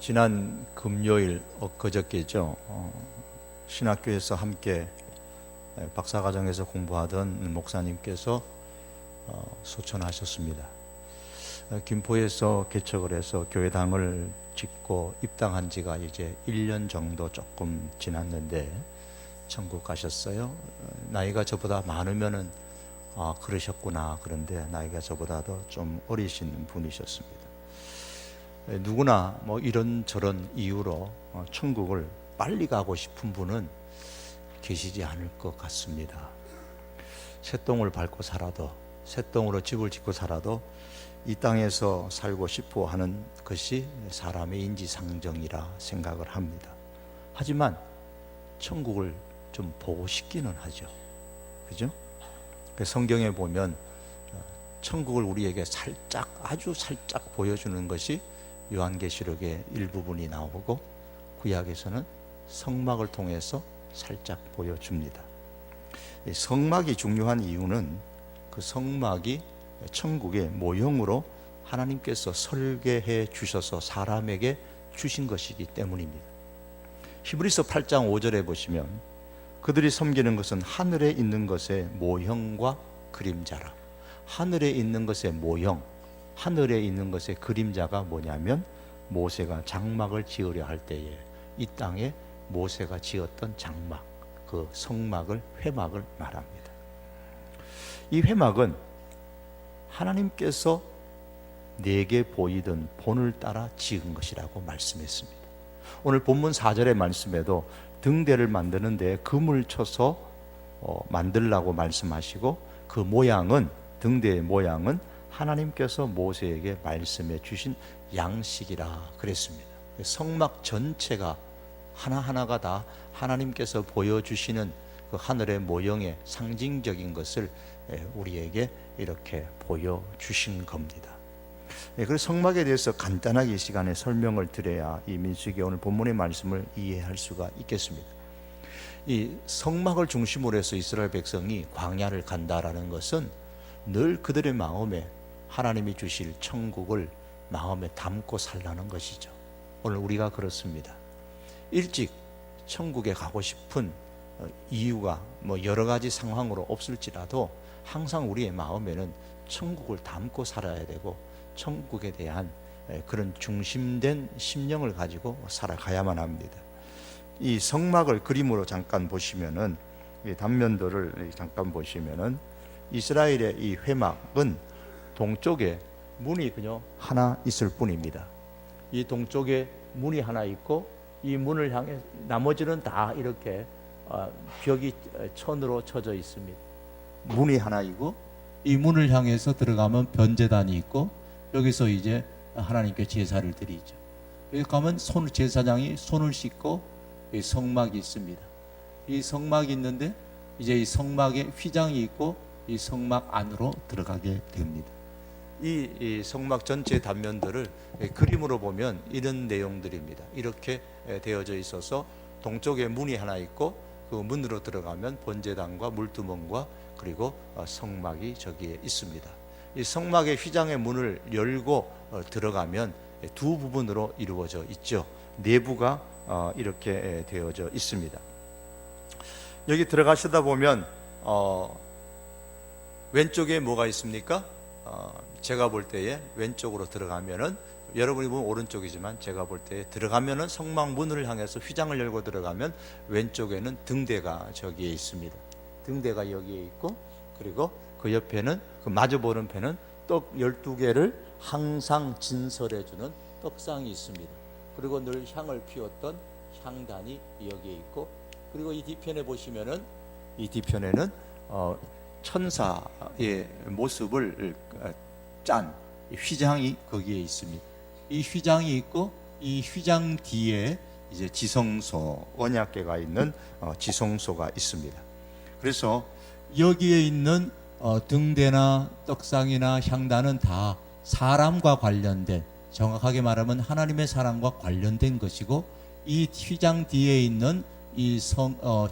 지난 금요일 그저께죠. 신학교에서 함께 박사과정에서 공부하던 목사님께서 소천하셨습니다. 김포에서 개척을 해서 교회당을 짓고 입당한 지가 이제 1년 정도 조금 지났는데 천국 가셨어요. 나이가 저보다 많으면은 그러셨구나. 그런데 나이가 저보다도 좀 어리신 분이셨습니다. 누구나 뭐 이런저런 이유로 천국을 빨리 가고 싶은 분은 계시지 않을 것 같습니다. 새똥을 밟고 살아도, 새똥으로 집을 짓고 살아도 이 땅에서 살고 싶어 하는 것이 사람의 인지상정이라 생각을 합니다. 하지만 천국을 좀 보고 싶기는 하죠. 그죠? 성경에 보면 천국을 우리에게 살짝, 아주 살짝 보여주는 것이 요한계시록의 일부분이 나오고, 구약에서는 성막을 통해서 살짝 보여줍니다. 성막이 중요한 이유는 그 성막이 천국의 모형으로 하나님께서 설계해 주셔서 사람에게 주신 것이기 때문입니다. 히브리서 8장 5절에 보시면 그들이 섬기는 것은 하늘에 있는 것의 모형과 그림자라. 하늘에 있는 것의 모형, 하늘에 있는 것의 그림자가 뭐냐면 모세가 장막을 지으려 할 때에 이 땅에 모세가 지었던 장막, 그 성막을, 회막을 말합니다. 이 회막은 하나님께서 내게 보이던 본을 따라 지은 것이라고 말씀했습니다. 오늘 본문 4절의 말씀에도 등대를 만드는데 금을 쳐서 만들라고 말씀하시고, 그 모양은, 등대의 모양은 하나님께서 모세에게 말씀해 주신 양식이라 그랬습니다. 성막 전체가 하나하나가 다 하나님께서 보여주시는 그 하늘의 모형의 상징적인 것을 우리에게 이렇게 보여주신 겁니다. 그래서 성막에 대해서 간단하게 이 시간에 설명을 드려야 이 민수기 오늘 본문의 말씀을 이해할 수가 있겠습니다. 이 성막을 중심으로 해서 이스라엘 백성이 광야를 간다라는 것은 늘 그들의 마음에 하나님이 주실 천국을 마음에 담고 살라는 것이죠. 오늘 우리가 그렇습니다. 일찍 천국에 가고 싶은 이유가 뭐 여러 가지 상황으로 없을지라도 항상 우리의 마음에는 천국을 담고 살아야 되고, 천국에 대한 그런 중심된 심령을 가지고 살아가야만 합니다. 이 성막을 그림으로 잠깐 보시면은, 이 단면들을 잠깐 보시면은, 이스라엘의 이 회막은 동쪽에 문이 그냥 하나 있을 뿐입니다. 이 동쪽에 문이 하나 있고, 이 문을 향해 나머지는 다 이렇게 벽이 천으로 쳐져 있습니다. 문이 하나이고, 이 문을 향해서 들어가면 변제단이 있고, 여기서 이제 하나님께 제사를 드리죠. 여기 가면 제사장이 손을 씻고, 이 성막이 있습니다. 이 성막이 있는데 이제 이 성막에 휘장이 있고, 이 성막 안으로 들어가게 됩니다. 이 성막 전체 단면들을 그림으로 보면 이런 내용들입니다. 이렇게 되어져 있어서 동쪽에 문이 하나 있고, 그 문으로 들어가면 번제단과 물두멍과 그리고 성막이 저기에 있습니다. 이 성막의 휘장의 문을 열고 들어가면 두 부분으로 이루어져 있죠. 내부가 이렇게 되어져 있습니다. 여기 들어가시다 보면 왼쪽에 뭐가 있습니까? 제가 볼 때에 왼쪽으로 들어가면은, 여러분이 보면 오른쪽이지만 제가 볼 때에 들어가면은 성막 문을 향해서 휘장을 열고 들어가면 왼쪽에는 등대가 저기에 있습니다. 등대가 여기에 있고, 그리고 그 옆에는, 그 마주 보는 편은 떡 12개를 항상 진설해 주는 떡상이 있습니다. 그리고 늘 향을 피웠던 향단이 여기에 있고, 그리고 이 뒤편에 보시면은, 이 뒤편에는 천사의 모습을 짠 휘장이 거기에 있습니다. 이 휘장이 있고, 이 휘장 뒤에 이제 지성소, 언약궤가 있는 지성소가 있습니다. 그래서 여기에 있는 등대나 떡상이나 향단은 다 사람과 관련된, 정확하게 말하면 하나님의 사랑과 관련된 것이고, 이 휘장 뒤에 있는 이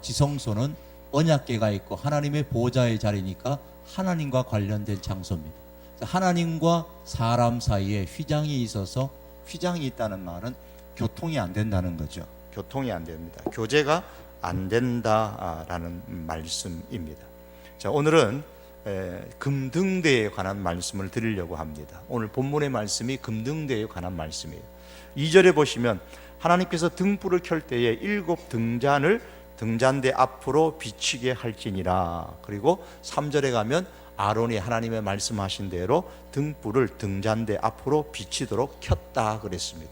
지성소는 언약궤가 있고 하나님의 보좌의 자리니까 하나님과 관련된 장소입니다. 하나님과 사람 사이에 휘장이 있어서, 휘장이 있다는 말은 교통이 안 된다는 거죠. 교통이 안 됩니다. 교제가 안 된다라는 말씀입니다. 자, 오늘은 금등대에 관한 말씀을 드리려고 합니다. 오늘 본문의 말씀이 금등대에 관한 말씀이에요. 2절에 보시면 하나님께서 등불을 켤 때에 7 등잔을 등잔대 앞으로 비치게 할지니라. 그리고 3절에 가면 아론이 하나님의 말씀하신 대로 등불을 등잔대 앞으로 비치도록 켰다 그랬습니다.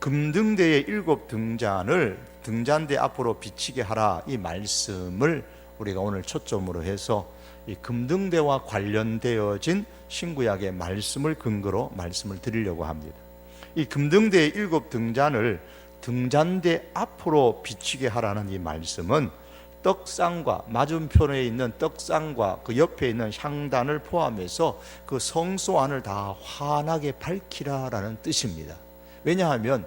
금등대의 7 등잔을 등잔대 앞으로 비치게 하라, 이 말씀을 우리가 오늘 초점으로 해서 이 금등대와 관련되어진 신구약의 말씀을 근거로 말씀을 드리려고 합니다. 이 금등대의 7 등잔을 등잔대 앞으로 비치게 하라는 이 말씀은 떡상과 맞은편에 있는 떡상과 그 옆에 있는 향단을 포함해서 그 성소 안을 다 환하게 밝히라라는 뜻입니다. 왜냐하면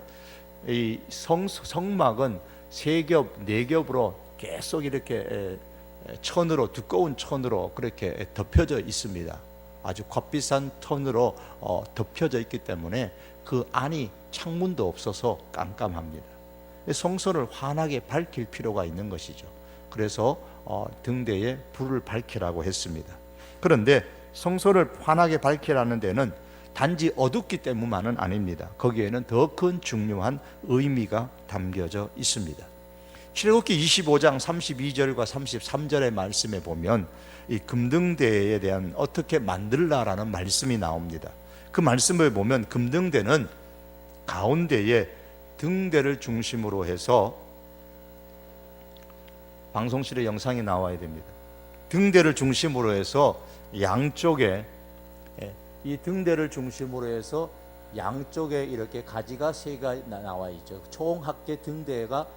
이 성막은 3겹, 4겹으로 계속 이렇게 천으로, 두꺼운 천으로 그렇게 덮여져 있습니다. 아주 값비싼 천으로 덮여져 있기 때문에 그 안이 창문도 없어서 깜깜합니다. 성소를 환하게 밝힐 필요가 있는 것이죠. 그래서 등대에 불을 밝히라고 했습니다. 그런데 성소를 환하게 밝히라는 데는 단지 어둡기 때문만은 아닙니다. 거기에는 더 큰 중요한 의미가 담겨져 있습니다. 출애굽기 25장 32절과 33절의 말씀에 보면 이 금등대에 대한 어떻게 만들라라는 말씀이 나옵니다. 그 말씀을 보면 금등대는 가운데에 등대를 중심으로 해서, 방송실에 영상이 나와야 됩니다. 등대를 중심으로 해서 양쪽에, 이 등대를 중심으로 해서 양쪽에 이렇게 가지가 3개가 나와 있죠. 총 합계 등대가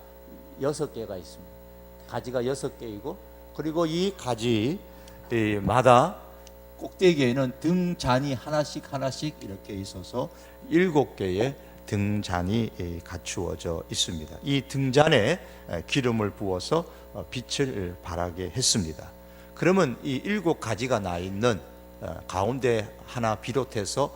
6개가 있습니다. 가지가 6개이고, 그리고 이 가지마다 꼭대기에는 등잔이 하나씩 이렇게 있어서 7개의 등잔이 갖추어져 있습니다. 이 등잔에 기름을 부어서 빛을 발하게 했습니다. 그러면 이 7가지가 나 있는 가운데 하나 비롯해서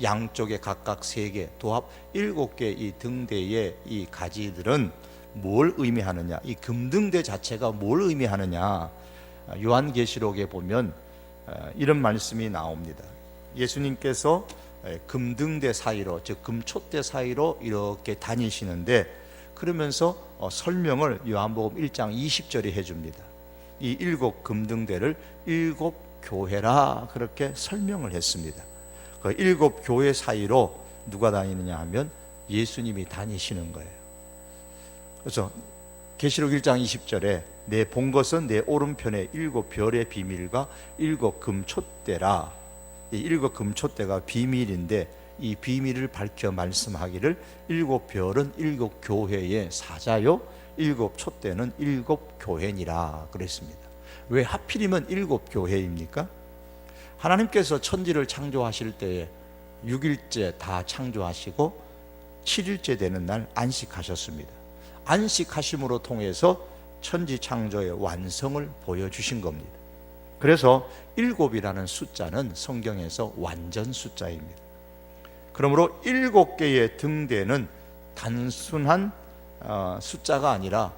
양쪽에 각각 3개, 도합 7개 이 등대의 이 가지들은 뭘 의미하느냐, 이 금등대 자체가 뭘 의미하느냐, 요한계시록에 보면 이런 말씀이 나옵니다. 예수님께서 금등대 사이로, 즉 금촛대 사이로 이렇게 다니시는데, 그러면서 설명을 요한복음 1장 20절에 해줍니다. 이 7 금등대를 7 교회라 그렇게 설명을 했습니다. 그 7 교회 사이로 누가 다니느냐 하면 예수님이 다니시는 거예요. 그래서 계시록 1장 20절에 내 본 것은 내 오른편에 7 별의 비밀과 7 금촛대라. 이 7 금촛대가 비밀인데, 이 비밀을 밝혀 말씀하기를 7 별은 7 교회의 사자요 7 촛대는 7 교회니라 그랬습니다. 왜 하필이면 7 교회입니까? 하나님께서 천지를 창조하실 때에 6일째 다 창조하시고 7일째 되는 날 안식하셨습니다. 안식하심으로 통해서 천지 창조의 완성을 보여주신 겁니다. 그래서 7이라는 숫자는 성경에서 완전 숫자입니다. 그러므로 7개의 등대는 단순한 숫자가 아니라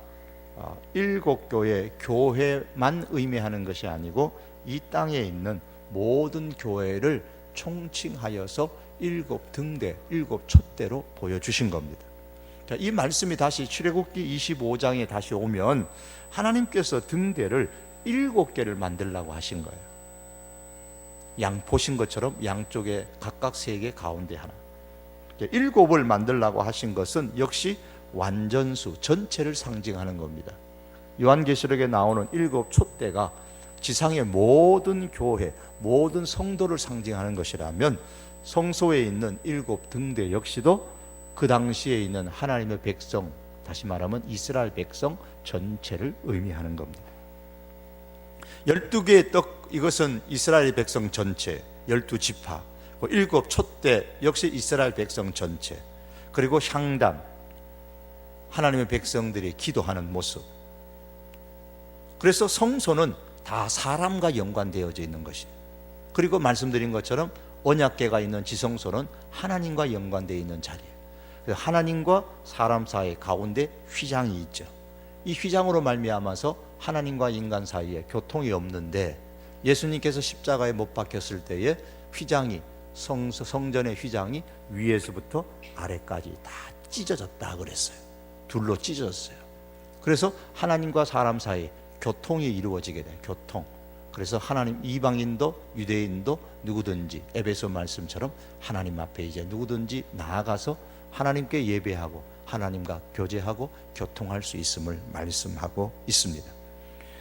7교회, 교회만 의미하는 것이 아니고 이 땅에 있는 모든 교회를 총칭하여서 7 등대, 7 촛대로 보여주신 겁니다. 자, 이 말씀이 다시 출애굽기 25장에 다시 오면 하나님께서 등대를 7개를 만들라고 하신 거예요. 보신 것처럼 양쪽에 각각 3개, 가운데 하나. 7을 만들라고 하신 것은 역시 완전수, 전체를 상징하는 겁니다. 요한계시록에 나오는 7 촛대가 지상의 모든 교회, 모든 성도를 상징하는 것이라면 성소에 있는 7 등대 역시도 그 당시에 있는 하나님의 백성, 다시 말하면 이스라엘 백성 전체를 의미하는 겁니다. 12개의 떡, 이것은 이스라엘 백성 전체, 12지파, 7 촛대 역시 이스라엘 백성 전체, 그리고 향단, 하나님의 백성들이 기도하는 모습. 그래서 성소는 다 사람과 연관되어져 있는 것이에요. 그리고 말씀드린 것처럼 언약궤가 있는 지성소는 하나님과 연관되어 있는 자리예요. 하나님과 사람 사이 가운데 휘장이 있죠. 이 휘장으로 말미암아서 하나님과 인간 사이에 교통이 없는데, 예수님께서 십자가에 못 박혔을 때에 휘장이, 성전의 휘장이 위에서부터 아래까지 다 찢어졌다 그랬어요. 둘로 찢어졌어요. 그래서 하나님과 사람 사이 교통이 이루어지게 돼요. 교통. 그래서 하나님, 이방인도 유대인도 누구든지 에베소 말씀처럼 하나님 앞에 이제 누구든지 나아가서 하나님께 예배하고 하나님과 교제하고 교통할 수 있음을 말씀하고 있습니다.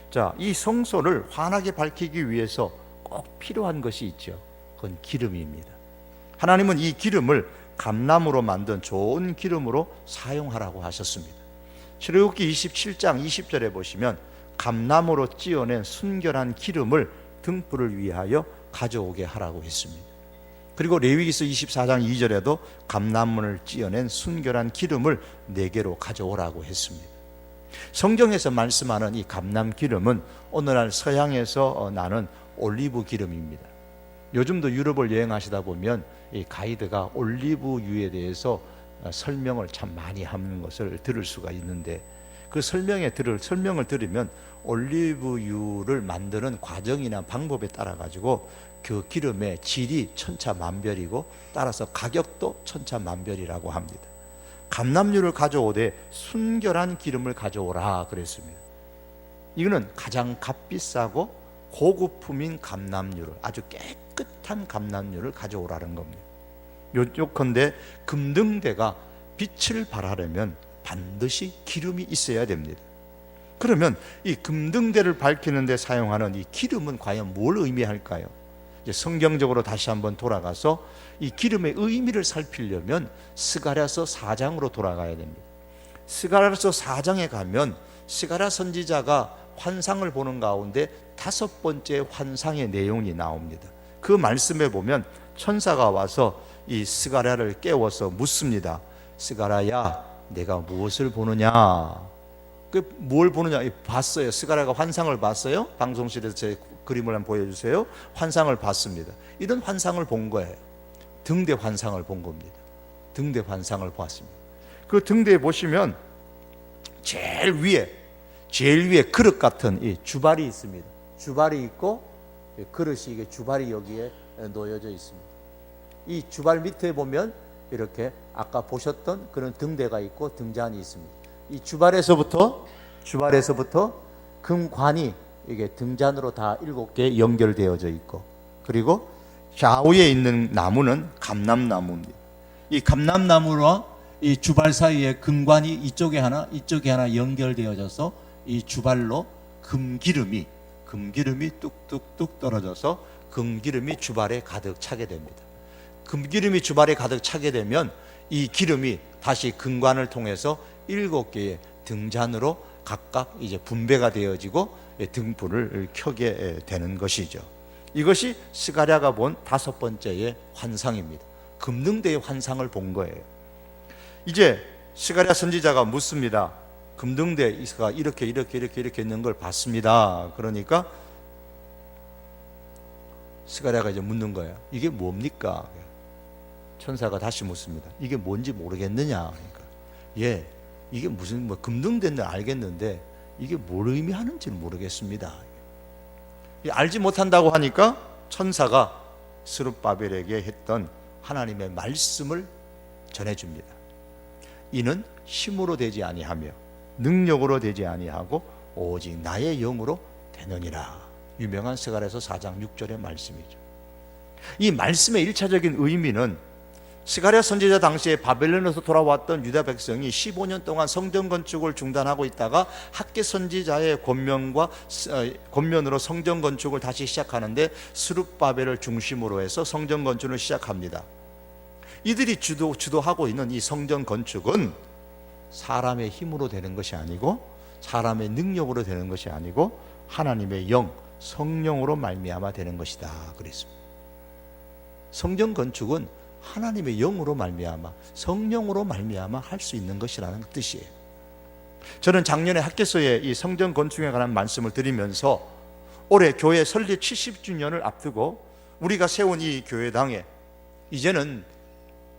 자, 이 성소를 환하게 밝히기 위해서 꼭 필요한 것이 있죠. 그건 기름입니다. 하나님은 이 기름을 감람으로 만든 좋은 기름으로 사용하라고 하셨습니다. 출애굽기 27장 20절에 보시면 감람으로 찌어낸 순결한 기름을 등불을 위하여 가져오게 하라고 했습니다. 그리고 레위기서 24장 2절에도 감람을 찌어낸 순결한 기름을 4개로 가져오라고 했습니다. 성경에서 말씀하는 이 감람 기름은 오늘날 서양에서 나는 올리브 기름입니다. 요즘도 유럽을 여행하시다 보면 이 가이드가 올리브유에 대해서 설명을 참 많이 하는 것을 들을 수가 있는데, 그 설명을 들으면 올리브유를 만드는 과정이나 방법에 따라 가지고 그 기름의 질이 천차만별이고 따라서 가격도 천차만별이라고 합니다. 감람유를 가져오되 순결한 기름을 가져오라 그랬습니다. 이거는 가장 값비싸고 고급품인 감람유를, 아주 깨끗한 감람유를 가져오라는 겁니다. 요컨대 금등대가 빛을 발하려면 반드시 기름이 있어야 됩니다. 그러면 이 금등대를 밝히는 데 사용하는 이 기름은 과연 뭘 의미할까요? 이제 성경적으로 다시 한번 돌아가서 이 기름의 의미를 살피려면 스가랴서 4장으로 돌아가야 됩니다. 스가랴서 4장에 가면 스가랴 선지자가 환상을 보는 가운데 5번째 환상의 내용이 나옵니다. 그 말씀에 보면 천사가 와서 이 스가랴를 깨워서 묻습니다. 스가랴야, 내가 무엇을 보느냐? 뭘 보느냐? 봤어요. 스가랴가 환상을 봤어요. 방송실에서 제 그림을 한번 보여주세요. 환상을 봤습니다. 이런 환상을 본 거예요. 등대 환상을 본 겁니다. 등대 환상을 봤습니다. 그 등대에 보시면 제일 위에 그릇 같은 이 주발이 있습니다. 주발이 있고 그릇이, 이게 주발이 여기에 놓여져 있습니다. 이 주발 밑에 보면 이렇게 아까 보셨던 그런 등대가 있고 등잔이 있습니다. 이 주발에서부터 금관이 이게 등잔으로 다 7개 연결되어져 있고, 그리고 좌우에 있는 나무는 감람나무입니다. 이 감람나무와 이 주발 사이에 금관이 이쪽에 하나 연결되어져서 이 주발로 금기름이 뚝뚝뚝 떨어져서 금기름이 주발에 가득 차게 됩니다. 금기름이 주발에 가득 차게 되면 이 기름이 다시 금관을 통해서 7개의 등잔으로 각각 이제 분배가 되어지고 등불을 켜게 되는 것이죠. 이것이 스가랴가 본 5번째의 환상입니다. 금등대의 환상을 본 거예요. 이제 스가랴 선지자가 묻습니다. 금등대가 이렇게 있는 걸 봤습니다. 그러니까 스가랴가 이제 묻는 거예요. 이게 뭡니까? 천사가 다시 묻습니다. 이게 뭔지 모르겠느냐? 그러니까 이게 무슨 금등대는 알겠는데 이게 뭘 의미하는지는 모르겠습니다. 알지 못한다고 하니까 천사가 스룹바벨에게 했던 하나님의 말씀을 전해줍니다. 이는 힘으로 되지 아니하며 능력으로 되지 아니하고 오직 나의 영으로 되느니라. 유명한 스가랴서 4장 6절의 말씀이죠. 이 말씀의 1차적인 의미는 스가랴 선지자 당시에 바벨론에서 돌아왔던 유다 백성이 15년 동안 성전 건축을 중단하고 있다가 학개 선지자의 권면으로 성전 건축을 다시 시작하는데 스룹바벨을 중심으로 해서 성전 건축을 시작합니다. 이들이 주도하고 있는 이 성전 건축은 사람의 힘으로 되는 것이 아니고 사람의 능력으로 되는 것이 아니고 하나님의 영, 성령으로 말미암아 되는 것이다 그랬습니다. 성전 건축은 하나님의 영으로 말미암아, 성령으로 말미암아 할 수 있는 것이라는 뜻이에요. 저는 작년에 학개서에 이 성전 건축에 관한 말씀을 드리면서 올해 교회 설립 70주년을 앞두고 우리가 세운 이 교회당에 이제는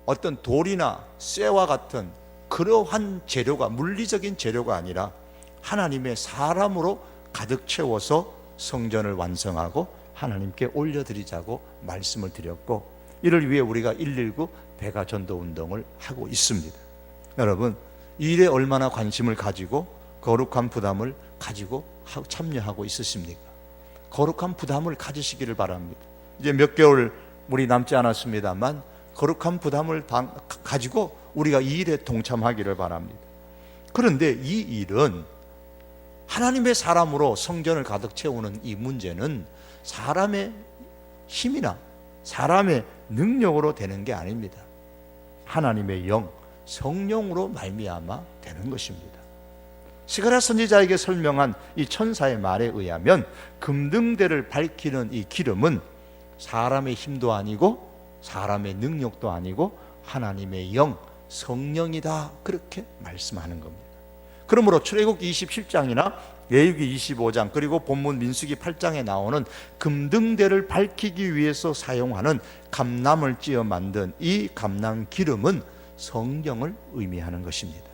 어떤 돌이나 쇠와 같은 그러한 재료가, 물리적인 재료가 아니라 하나님의 사람으로 가득 채워서 성전을 완성하고 하나님께 올려드리자고 말씀을 드렸고, 이를 위해 우리가 119 배가 전도 운동을 하고 있습니다. 여러분, 이 일에 얼마나 관심을 가지고 거룩한 부담을 가지고 참여하고 있으십니까? 거룩한 부담을 가지시기를 바랍니다. 이제 몇 개월 우리 남지 않았습니다만 거룩한 부담을 가지고 우리가 이 일에 동참하기를 바랍니다. 그런데 이 일은 하나님의 사람으로 성전을 가득 채우는 이 문제는 사람의 힘이나 사람의 능력으로 되는 게 아닙니다. 하나님의 영, 성령으로 말미암아 되는 것입니다. 스가랴 선지자에게 설명한 이 천사의 말에 의하면 금등대를 밝히는 이 기름은 사람의 힘도 아니고 사람의 능력도 아니고 하나님의 영, 성령이다, 그렇게 말씀하는 겁니다. 그러므로 출애굽기 27장이나 레위기 25장 그리고 본문 민수기 8장에 나오는 금등대를 밝히기 위해서 사용하는 감람을 찧어 만든 이 감람 기름은 성령을 의미하는 것입니다.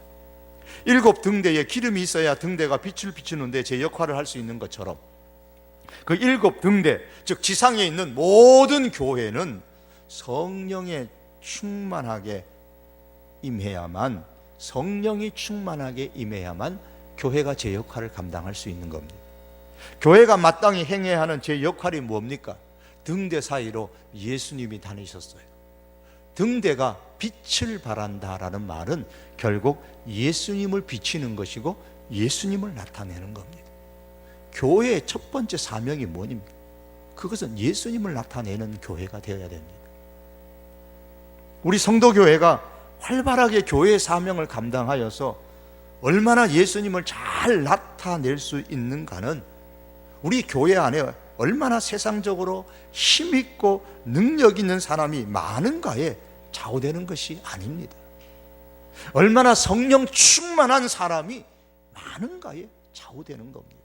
7 등대에 기름이 있어야 등대가 빛을 비추는데 제 역할을 할 수 있는 것처럼 그 7 등대, 즉 지상에 있는 모든 교회는 성령에 충만하게 임해야만, 성령이 충만하게 임해야만 교회가 제 역할을 감당할 수 있는 겁니다. 교회가 마땅히 행해야 하는 제 역할이 뭡니까? 등대 사이로 예수님이 다니셨어요. 등대가 빛을 발한다라는 말은 결국 예수님을 비치는 것이고 예수님을 나타내는 겁니다. 교회의 첫 번째 사명이 뭐입니까? 그것은 예수님을 나타내는 교회가 되어야 됩니다. 우리 성도교회가 활발하게 교회의 사명을 감당하여서 얼마나 예수님을 잘 나타낼 수 있는가는 우리 교회 안에 얼마나 세상적으로 힘있고 능력 있는 사람이 많은가에 좌우되는 것이 아닙니다. 얼마나 성령 충만한 사람이 많은가에 좌우되는 겁니다.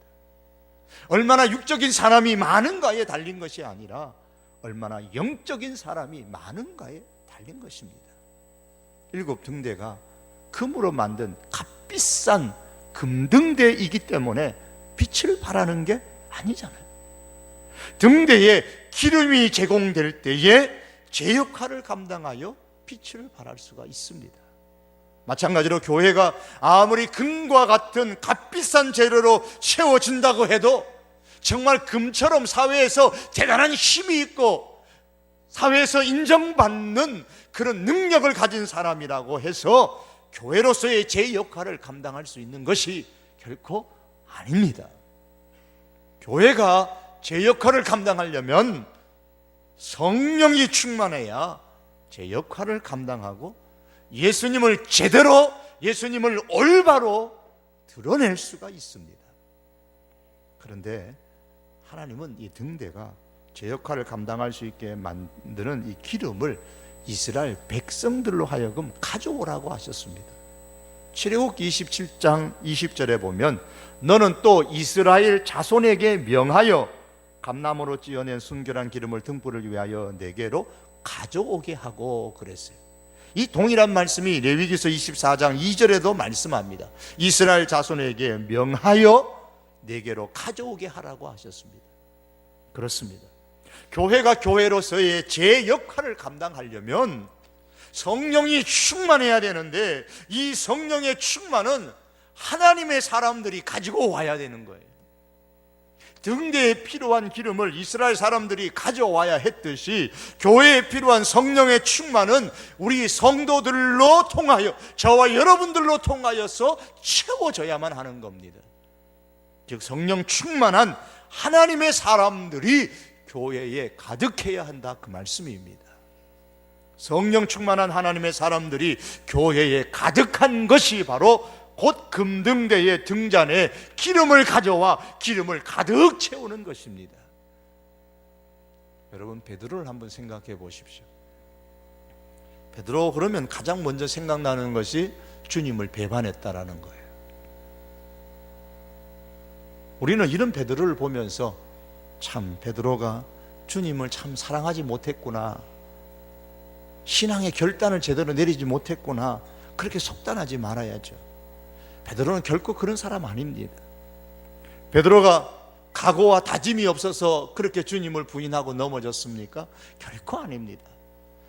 얼마나 육적인 사람이 많은가에 달린 것이 아니라 얼마나 영적인 사람이 많은가에 달린 것입니다. 7 등대가 금으로 만든 값비싼 금등대이기 때문에 빛을 발하는 게 아니잖아요. 등대에 기름이 제공될 때에 제 역할을 감당하여 빛을 발할 수가 있습니다. 마찬가지로 교회가 아무리 금과 같은 값비싼 재료로 채워진다고 해도 정말 금처럼 사회에서 대단한 힘이 있고 사회에서 인정받는 그런 능력을 가진 사람이라고 해서 교회로서의 제 역할을 감당할 수 있는 것이 결코 아닙니다. 교회가 제 역할을 감당하려면 성령이 충만해야 제 역할을 감당하고 예수님을 제대로, 예수님을 올바로 드러낼 수가 있습니다. 그런데 하나님은 이 등대가 제 역할을 감당할 수 있게 만드는 이 기름을 이스라엘 백성들로 하여금 가져오라고 하셨습니다. 출애굽기 27장 20절에 보면 너는 또 이스라엘 자손에게 명하여 감람으로 찧어낸 순결한 기름을 등불을 위하여 내게로 가져오게 하고 그랬어요. 이 동일한 말씀이 레위기서 24장 2절에도 말씀합니다. 이스라엘 자손에게 명하여 내게로 가져오게 하라고 하셨습니다. 그렇습니다. 교회가 교회로서의 제 역할을 감당하려면 성령이 충만해야 되는데 이 성령의 충만은 하나님의 사람들이 가지고 와야 되는 거예요. 등대에 필요한 기름을 이스라엘 사람들이 가져와야 했듯이 교회에 필요한 성령의 충만은 우리 성도들로 통하여 저와 여러분들로 통하여서 채워져야만 하는 겁니다. 즉 성령 충만한 하나님의 사람들이 교회에 가득해야 한다, 그 말씀입니다. 성령 충만한 하나님의 사람들이 교회에 가득한 것이 바로 곧 금등대의 등잔에 기름을 가져와 기름을 가득 채우는 것입니다. 여러분, 베드로를 한번 생각해 보십시오. 베드로 그러면 가장 먼저 생각나는 것이 주님을 배반했다라는 거예요. 우리는 이런 베드로를 보면서 참 베드로가 주님을 참 사랑하지 못했구나, 신앙의 결단을 제대로 내리지 못했구나, 그렇게 속단하지 말아야죠. 베드로는 결코 그런 사람 아닙니다. 베드로가 각오와 다짐이 없어서 그렇게 주님을 부인하고 넘어졌습니까? 결코 아닙니다.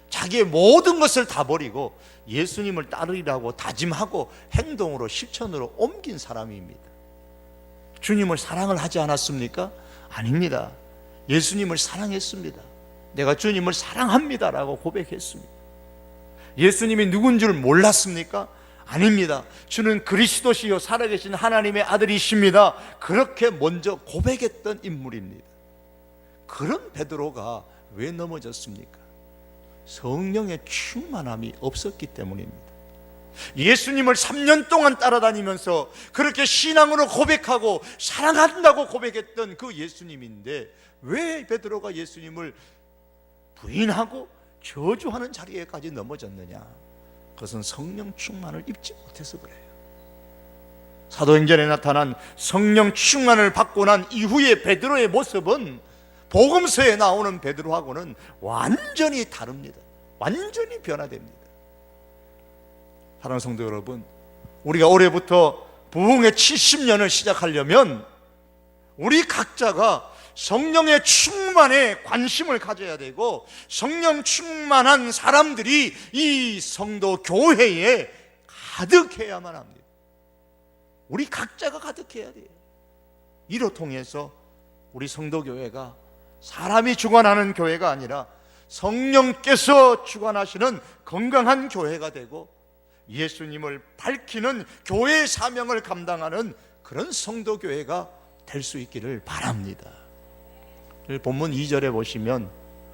자기의 모든 것을 다 버리고 예수님을 따르리라고 다짐하고 행동으로 실천으로 옮긴 사람입니다. 주님을 사랑을 하지 않았습니까? 아닙니다. 예수님을 사랑했습니다. 내가 주님을 사랑합니다라고 고백했습니다. 예수님이 누군 줄 몰랐습니까? 아닙니다. 주는 그리스도시요 살아계신 하나님의 아들이십니다. 그렇게 먼저 고백했던 인물입니다. 그런 베드로가 왜 넘어졌습니까? 성령의 충만함이 없었기 때문입니다. 예수님을 3년 동안 따라다니면서 그렇게 신앙으로 고백하고 사랑한다고 고백했던 그 예수님인데 왜 베드로가 예수님을 부인하고 저주하는 자리에까지 넘어졌느냐? 그것은 성령 충만을 입지 못해서 그래요. 사도행전에 나타난 성령 충만을 받고 난 이후의 베드로의 모습은 복음서에 나오는 베드로하고는 완전히 다릅니다. 완전히 변화됩니다. 사랑하는 성도 여러분, 우리가 올해부터 부흥의 70년을 시작하려면 우리 각자가 성령의 충만에 관심을 가져야 되고, 성령 충만한 사람들이 이 성도 교회에 가득해야만 합니다. 우리 각자가 가득해야 돼요. 이로 통해서 우리 성도 교회가 사람이 주관하는 교회가 아니라 성령께서 주관하시는 건강한 교회가 되고 예수님을 밝히는 교회의 사명을 감당하는 그런 성도 교회가 될 수 있기를 바랍니다. 본문 2절에 보시면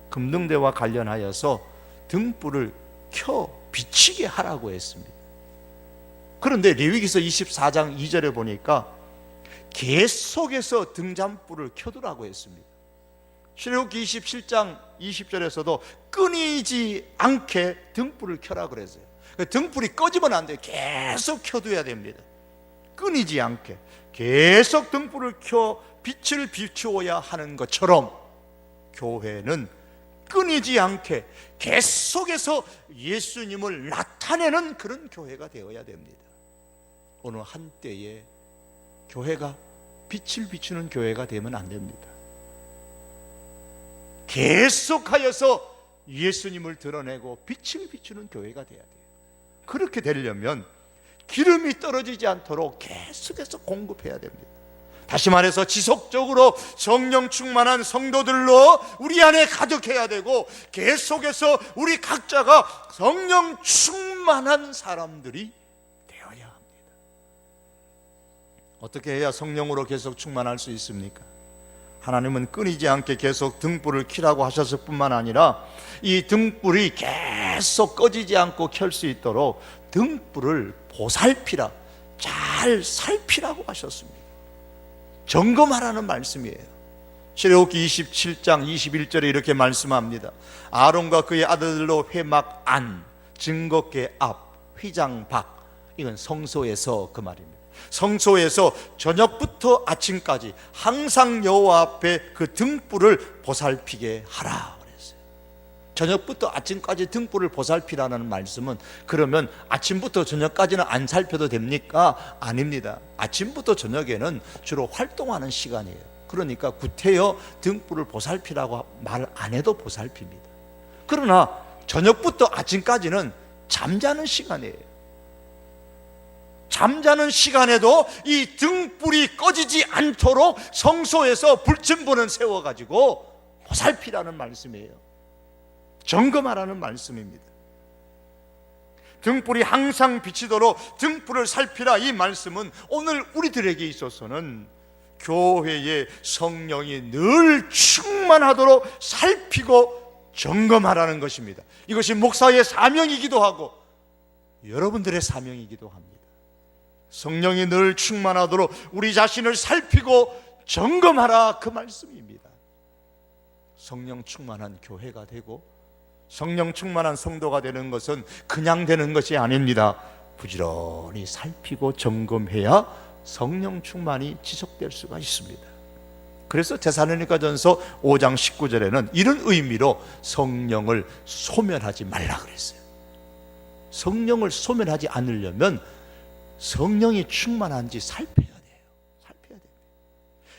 금등대와 관련하여서 등불을 켜 비치게 하라고 했습니다. 그런데 레위기서 24장 2절에 보니까 계속해서 등잔불을 켜두라고 했습니다. 출애굽기 27장 20절에서도 끊이지 않게 등불을 켜라 그랬어요. 등불이 꺼지면 안 돼요. 계속 켜둬야 됩니다. 끊이지 않게 계속 등불을 켜 빛을 비추어야 하는 것처럼 교회는 끊이지 않게 계속해서 예수님을 나타내는 그런 교회가 되어야 됩니다. 어느 한때에 교회가 빛을 비추는 교회가 되면 안 됩니다. 계속하여서 예수님을 드러내고 빛을 비추는 교회가 돼야 돼요. 그렇게 되려면 기름이 떨어지지 않도록 계속해서 공급해야 됩니다. 다시 말해서 지속적으로 성령 충만한 성도들로 우리 안에 가득해야 되고, 계속해서 우리 각자가 성령 충만한 사람들이 되어야 합니다. 어떻게 해야 성령으로 계속 충만할 수 있습니까? 하나님은 끊이지 않게 계속 등불을 켜라고 하셨을 뿐만 아니라 이 등불이 계속 꺼지지 않고 켤 수 있도록 등불을 보살피라, 잘 살피라고 하셨습니다. 점검하라는 말씀이에요. 출애굽기 27장 21절에 이렇게 말씀합니다. 아론과 그의 아들들로 회막 안, 증거궤 앞, 휘장 밖, 이건 성소에서 그 말입니다. 성소에서 저녁부터 아침까지 항상 여호와 앞에 그 등불을 보살피게 하라 그랬어요. 저녁부터 아침까지 등불을 보살피라는 말씀은, 그러면 아침부터 저녁까지는 안 살펴도 됩니까? 아닙니다. 아침부터 저녁에는 주로 활동하는 시간이에요. 그러니까 구태여 등불을 보살피라고 말 안 해도 보살핍니다. 그러나 저녁부터 아침까지는 잠자는 시간이에요. 잠자는 시간에도 이 등불이 꺼지지 않도록 성소에서 불침번을 세워가지고 보살피라는 말씀이에요. 점검하라는 말씀입니다. 등불이 항상 비치도록 등불을 살피라, 이 말씀은 오늘 우리들에게 있어서는 교회의 성령이 늘 충만하도록 살피고 점검하라는 것입니다. 이것이 목사의 사명이기도 하고 여러분들의 사명이기도 합니다. 성령이 늘 충만하도록 우리 자신을 살피고 점검하라, 그 말씀입니다. 성령 충만한 교회가 되고 성령 충만한 성도가 되는 것은 그냥 되는 것이 아닙니다. 부지런히 살피고 점검해야 성령 충만이 지속될 수가 있습니다. 그래서 데살로니가전서 5장 19절에는 이런 의미로 성령을 소멸하지 말라 그랬어요. 성령을 소멸하지 않으려면 성령이 충만한지 살펴야 돼요. 살펴야 돼요.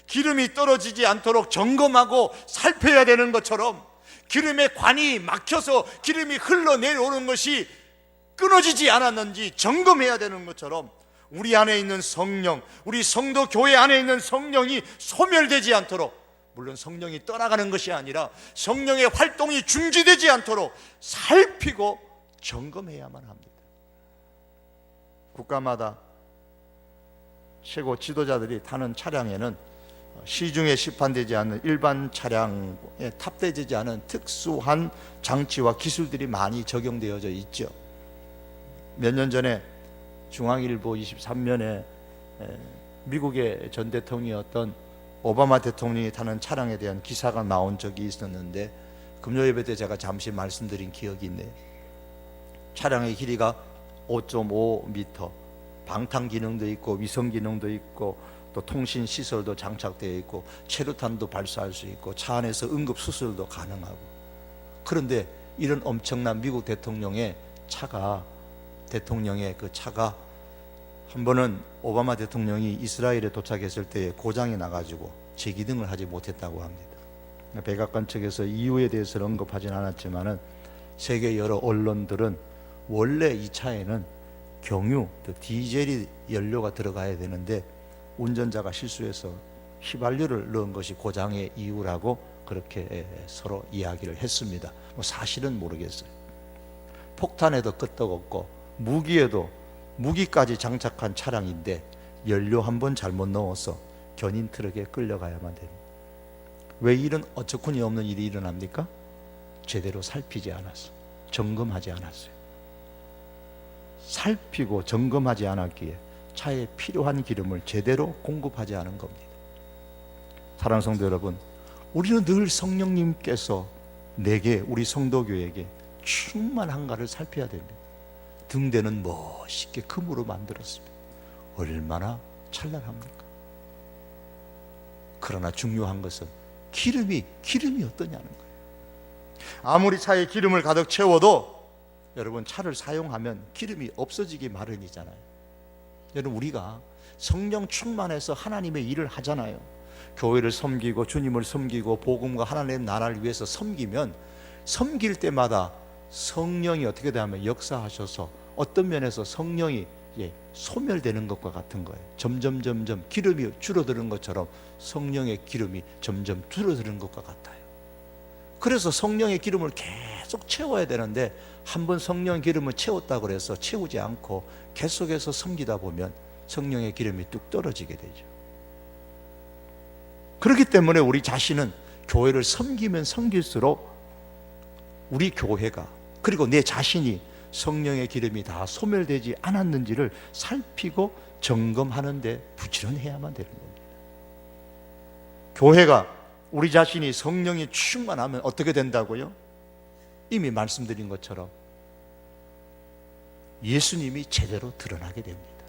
기름이 떨어지지 않도록 점검하고 살펴야 되는 것처럼 기름의 관이 막혀서 기름이 흘러내려오는 것이 끊어지지 않았는지 점검해야 되는 것처럼 우리 안에 있는 성령, 우리 성도 교회 안에 있는 성령이 소멸되지 않도록, 물론 성령이 떠나가는 것이 아니라 성령의 활동이 중지되지 않도록 살피고 점검해야만 합니다. 국가마다 최고 지도자들이 타는 차량에는 시중에 시판되지 않는 일반 차량에 탑재되지 않은 특수한 장치와 기술들이 많이 적용되어져 있죠. 몇 년 전에 중앙일보 23면에 미국의 전 대통령이었던 오바마 대통령이 타는 차량에 대한 기사가 나온 적이 있었는데, 금요예배 때 제가 잠시 말씀드린 기억이 있네요. 차량의 길이가 5.5m, 방탄 기능도 있고 위성 기능도 있고 또 통신 시설도 장착되어 있고 체류탄도 발사할 수 있고 차 안에서 응급 수술도 가능하고. 그런데 이런 엄청난 미국 대통령의 그 차가 한 번은 오바마 대통령이 이스라엘에 도착했을 때에 고장이 나가지고 재기등을 하지 못했다고 합니다. 백악관 측에서 이유에 대해서는 언급하진 않았지만은 세계 여러 언론들은 원래 이 차에는 경유, 디젤이 연료가 들어가야 되는데 운전자가 실수해서 휘발유를 넣은 것이 고장의 이유라고 그렇게 서로 이야기를 했습니다. 사실은 모르겠어요. 폭탄에도 끄떡없고 무기까지 장착한 차량인데 연료 한 번 잘못 넣어서 견인 트럭에 끌려가야만 됩니다. 왜 이런 어처구니 없는 일이 일어납니까? 제대로 살피지 않았어. 점검하지 않았어요. 살피고 점검하지 않았기에 차에 필요한 기름을 제대로 공급하지 않은 겁니다. 사랑하는 성도 여러분, 우리는 늘 성령님께서 내게, 우리 성도교회에게 충만한가를 살펴야 됩니다. 등대는 멋있게 금으로 만들었습니다. 얼마나 찬란합니까? 그러나 중요한 것은 기름이 어떠냐는 거예요. 아무리 차에 기름을 가득 채워도 여러분, 차를 사용하면 기름이 없어지기 마련이잖아요. 여러분, 우리가 성령 충만해서 하나님의 일을 하잖아요. 교회를 섬기고 주님을 섬기고 복음과 하나님의 나라를 위해서 섬기면 섬길 때마다 성령이 어떻게 되냐면 역사하셔서 어떤 면에서 성령이 소멸되는 것과 같은 거예요. 점점 기름이 줄어드는 것처럼 성령의 기름이 점점 줄어드는 것과 같아요. 그래서 성령의 기름을 계속 채워야 되는데 한번 성령 기름을 채웠다고 해서 채우지 않고 계속해서 섬기다 보면 성령의 기름이 뚝 떨어지게 되죠. 그렇기 때문에 우리 자신은 교회를 섬기면 섬길수록 우리 교회가, 그리고 내 자신이 성령의 기름이 다 소멸되지 않았는지를 살피고 점검하는 데 부지런해야만 되는 겁니다. 교회가, 우리 자신이 성령이 충만하면 어떻게 된다고요? 이미 말씀드린 것처럼 예수님이 제대로 드러나게 됩니다.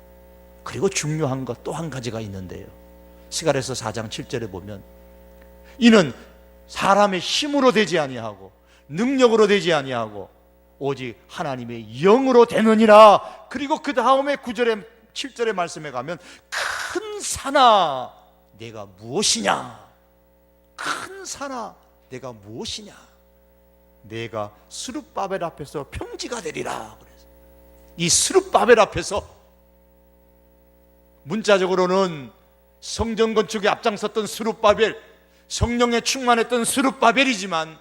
그리고 중요한 것 또 한 가지가 있는데요, 스가랴서 4장 7절에 보면 이는 사람의 힘으로 되지 아니하고 능력으로 되지 아니하고 오직 하나님의 영으로 되느니라. 그리고 그 다음에 9절에 7절의 말씀에 가면 큰 산아 내가 무엇이냐, 큰 산아 내가 무엇이냐, 내가 스룹바벨 앞에서 평지가 되리라. 그래서 이 스룹바벨 앞에서, 문자적으로는 성전 건축에 앞장섰던 스룹바벨, 성령에 충만했던 스룹바벨이지만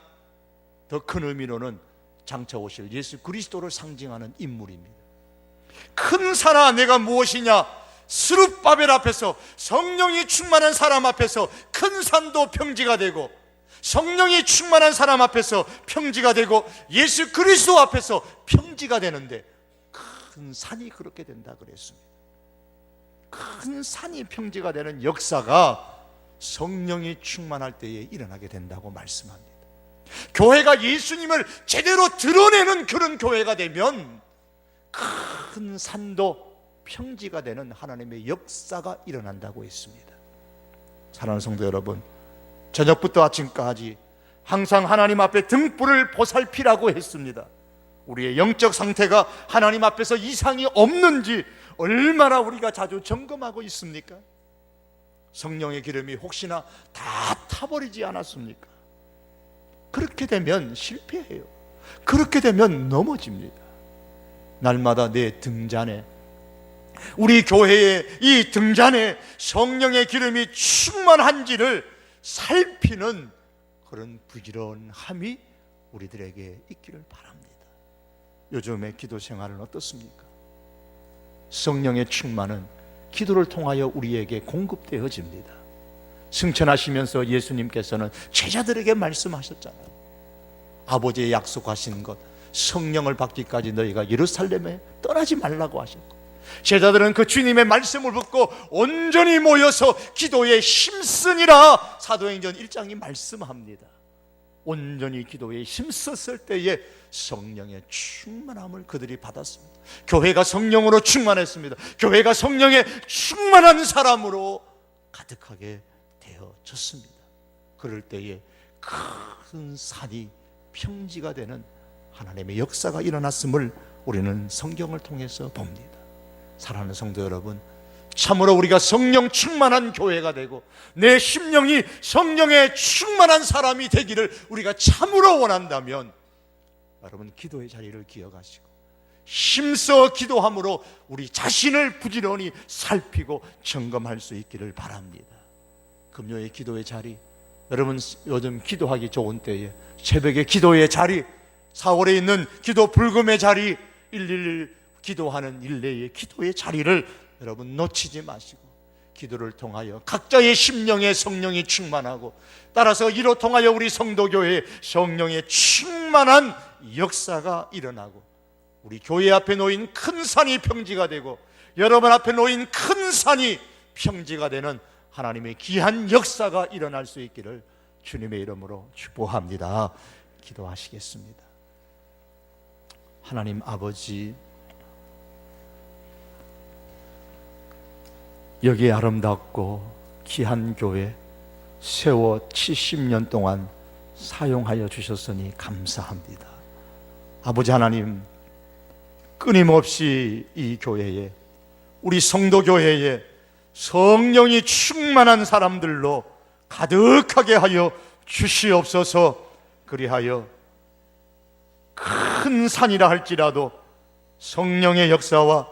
더 큰 의미로는 장차 오실 예수 그리스도를 상징하는 인물입니다. 큰 산아 내가 무엇이냐, 스룹바벨 앞에서, 성령이 충만한 사람 앞에서 큰 산도 평지가 되고, 성령이 충만한 사람 앞에서 평지가 되고, 예수 그리스도 앞에서 평지가 되는데 큰 산이 그렇게 된다 그랬습니다. 큰 산이 평지가 되는 역사가 성령이 충만할 때에 일어나게 된다고 말씀합니다. 교회가 예수님을 제대로 드러내는 그런 교회가 되면 큰 산도 평지가 되는 하나님의 역사가 일어난다고 했습니다. 사랑하는 성도 여러분, 저녁부터 아침까지 항상 하나님 앞에 등불을 보살피라고 했습니다. 우리의 영적 상태가 하나님 앞에서 이상이 없는지 얼마나 우리가 자주 점검하고 있습니까? 성령의 기름이 혹시나 다 타버리지 않았습니까? 그렇게 되면 실패해요. 그렇게 되면 넘어집니다. 날마다 내 등잔에, 우리 교회의 이 등잔에 성령의 기름이 충만한지를 살피는 그런 부지런함이 우리들에게 있기를 바랍니다. 요즘의 기도 생활은 어떻습니까? 성령의 충만은 기도를 통하여 우리에게 공급되어집니다. 승천하시면서 예수님께서는 제자들에게 말씀하셨잖아요. 아버지의 약속하신 것, 성령을 받기까지 너희가 예루살렘에 떠나지 말라고 하셨고, 제자들은 그 주님의 말씀을 듣고 온전히 모여서 기도에 힘쓰니라 사도행전 1장이 말씀합니다. 온전히 기도에 힘썼을 때에 성령의 충만함을 그들이 받았습니다. 교회가 성령으로 충만했습니다. 교회가 성령의 충만한 사람으로 가득하게 되어졌습니다. 그럴 때에 큰 산이 평지가 되는 하나님의 역사가 일어났음을 우리는 성경을 통해서 봅니다. 사랑하는 성도 여러분, 참으로 우리가 성령 충만한 교회가 되고 내 심령이 성령에 충만한 사람이 되기를 우리가 참으로 원한다면, 여러분 기도의 자리를 기억하시고 힘써 기도함으로 우리 자신을 부지런히 살피고 점검할 수 있기를 바랍니다. 금요일 기도의 자리, 여러분 요즘 기도하기 좋은 때에 새벽에 기도의 자리, 4월에 있는 기도 불금의 자리, 111 기도하는 일례의 기도의 자리를 여러분 놓치지 마시고 기도를 통하여 각자의 심령에 성령이 충만하고, 따라서 이로 통하여 우리 성도교회에 성령의 충만한 역사가 일어나고 우리 교회 앞에 놓인 큰 산이 평지가 되고 여러분 앞에 놓인 큰 산이 평지가 되는 하나님의 귀한 역사가 일어날 수 있기를 주님의 이름으로 축복합니다. 기도하시겠습니다. 하나님 아버지, 여기 아름답고 귀한 교회 세워 70년 동안 사용하여 주셨으니 감사합니다. 아버지 하나님, 끊임없이 이 교회에, 우리 성도교회에 성령이 충만한 사람들로 가득하게 하여 주시옵소서. 그리하여 큰 산이라 할지라도 성령의 역사와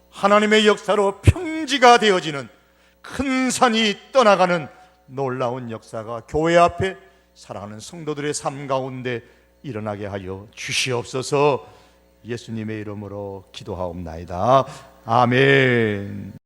하나님의 역사로 평지가 되어지는 큰 산이 떠나가는 놀라운 역사가 교회 앞에 사랑하는 성도들의 삶 가운데 일어나게 하여 주시옵소서. 예수님의 이름으로 기도하옵나이다. 아멘.